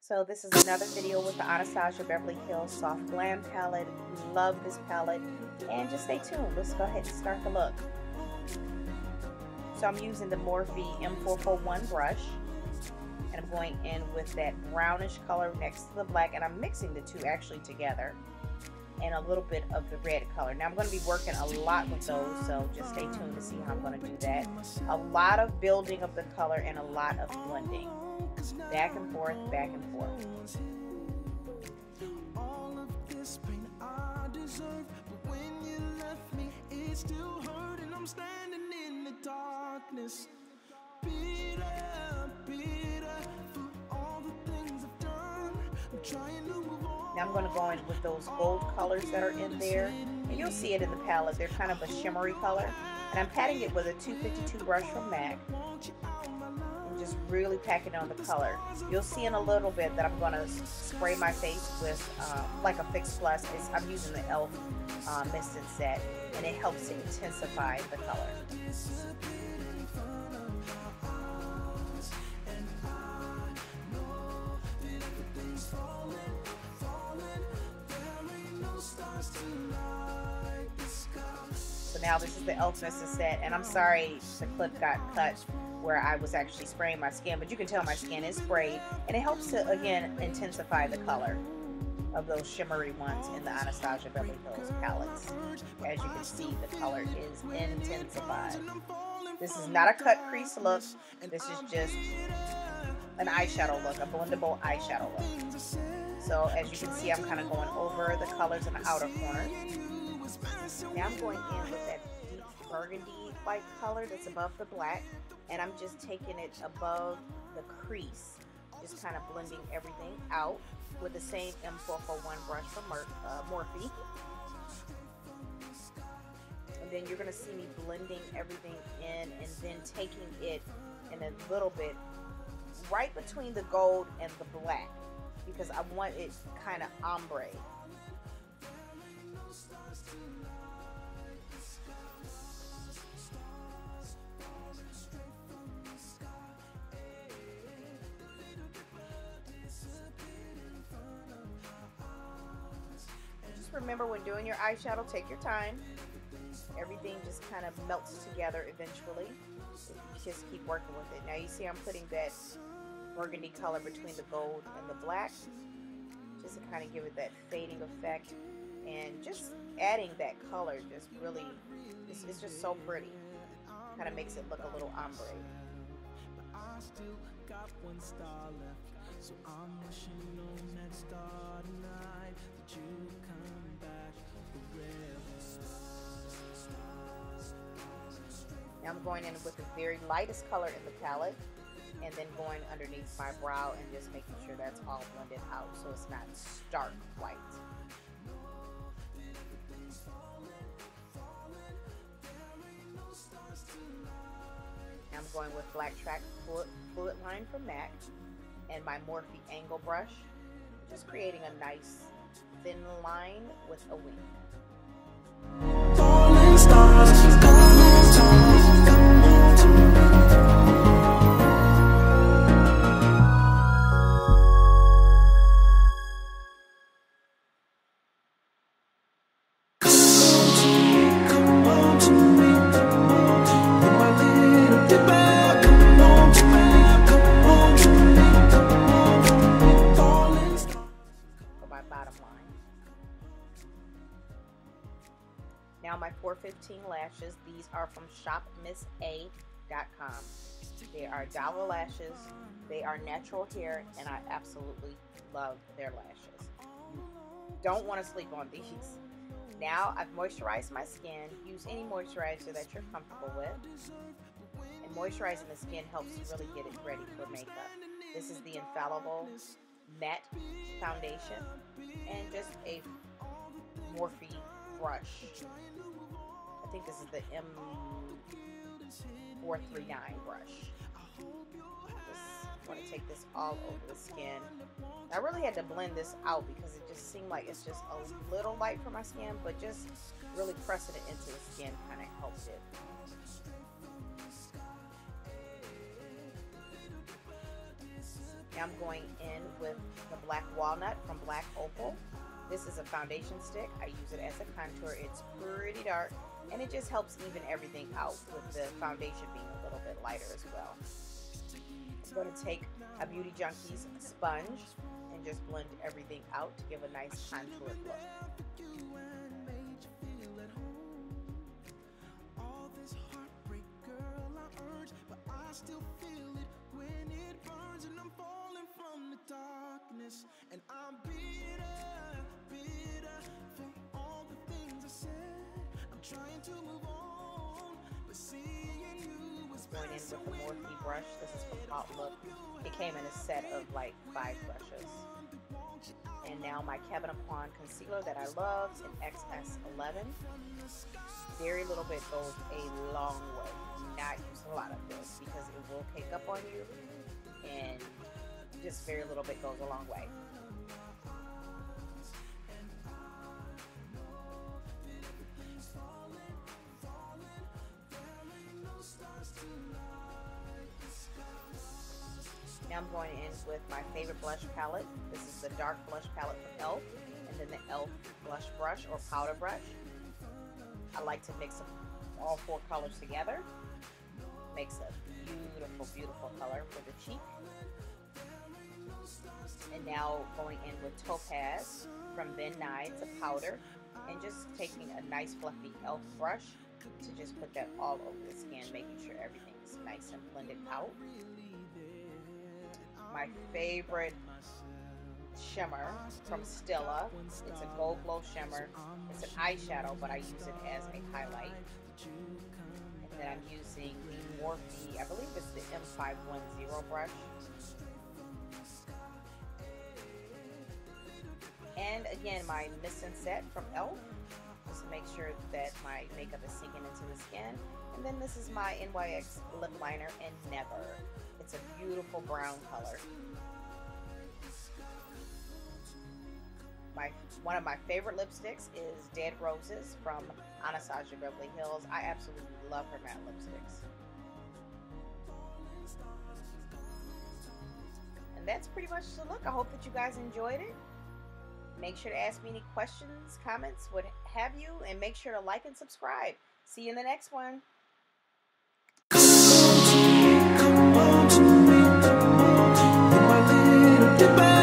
So this is another video with the Anastatsia Beverly Hills Soft Glam palette. Love this palette. And just stay tuned. Let's go ahead and start the look. So I'm using the Morphe M441 brush. And I'm going in with that brownish color next to the black. And I'm mixing the two actually together. And a little bit of the red color. Now I'm going to be working a lot with those. So just stay tuned to see how I'm going to do that. A lot of building of the color and a lot of blending. Back and forth, back and forth. All of this pain I deserve, but when you left me, it still hurt, and I'm standing in the darkness. Bitter, bitter for all the things I've done. I'm trying to move on. Now I'm going to go in with those gold colors that are in there, and you'll see it in the palette. They're kind of a shimmery color, and I'm patting it with a 252 brush from MAC. Just really packing on the color. You'll see in a little bit that I'm going to spray my face with like a Fix Plus. I'm using the e.l.f. Mist and Set, and it helps to intensify the color. So now this is the e.l.f. Mist and Set, and I'm sorry the clip got cut where I was actually spraying my skin, but you can tell my skin is sprayed, and it helps to again intensify the color of those shimmery ones in the Anastatsia Beverly Hills palettes. As you can see, the color is intensified. This is not a cut crease look, this is just an eyeshadow look, a blendable eyeshadow look. So as you can see, I'm kind of going over the colors in the outer corners. Now I'm going in with that deep burgundy-like color that's above the black, and I'm just taking it above the crease, just kind of blending everything out with the same M441 brush from Morphe. And then you're going to see me blending everything in, and then taking it in a little bit right between the gold and the black, because I want it kind of ombre. Remember, when doing your eyeshadow, take your time. Everything just kind of melts together eventually. Just keep working with it. Now you see I'm putting that burgundy color between the gold and the black, just to kind of give it that fading effect, and just adding that color just really, it's just so pretty. Kind of makes it look a little ombre. I still got one star left, so I'm wishing on that star tonight that you come back forever. Now I'm going in with the very lightest color in the palette, and then going underneath my brow and just making sure that's all blended out so it's not stark white. I'm going with Black Track Fluid Line from MAC and my Morphe Angle brush, just creating a nice thin line with a wing. Now my 415 lashes, these are from shopmissa.com. They are dollar lashes, they are natural hair, and I absolutely love their lashes. Don't want to sleep on these. Now I've moisturized my skin. Use any moisturizer that you're comfortable with. And moisturizing the skin helps you really get it ready for makeup. This is the Infallible Matte Foundation and just a Morphe brush. I think this is the M439 brush. Just want to take this all over the skin. I really had to blend this out because it just seemed like it's just a little light for my skin, but just really pressing it into the skin kind of helps it. Now I'm going in with the Black Walnut from Black Opal. This is a foundation stick. I use it as a contour. It's pretty dark, and it just helps even everything out with the foundation being a little bit lighter as well. I'm going to take a Beauty Junkies sponge and just blend everything out to give a nice contoured look. And I'm bitter for all the things I said. I'm trying to move on, but seeing you was going in with the Morphe brush. This is from Outlook. It came in a set of like 5 brushes. And now my Kevin Aucoin concealer that I love in XS11. Very little bit goes a long way. Do not use a lot of this because it will cake up on you, and just very little bit goes a long way. Now I'm going in with my favorite blush palette. This is the dark blush palette from e.l.f. and then the e.l.f. blush brush or powder brush. I like to mix all 4 colors together. Makes a beautiful, beautiful color for the cheek. And now going in with Topaz from Ben Nye. It's a powder, and just taking a nice fluffy e.l.f. brush to just put that all over the skin, making sure everything's nice and blended out. My favorite shimmer from Stila. It's a Gold Glow shimmer. It's an eyeshadow, but I use it as a highlight. And then I'm using the Morphe, I believe it's the M510 brush. And again, my Mist and Set from e.l.f. just to make sure that my makeup is sinking into the skin. And then this is my NYX lip liner in Never. It's a beautiful brown color. One of my favorite lipsticks is Dead Roses from Anastatsia Beverly Hills. I absolutely love her matte lipsticks. And that's pretty much the look. I hope that you guys enjoyed it. Make sure to ask me any questions, comments, what have you, and make sure to like and subscribe. See you in the next one. Come on to me, you're my little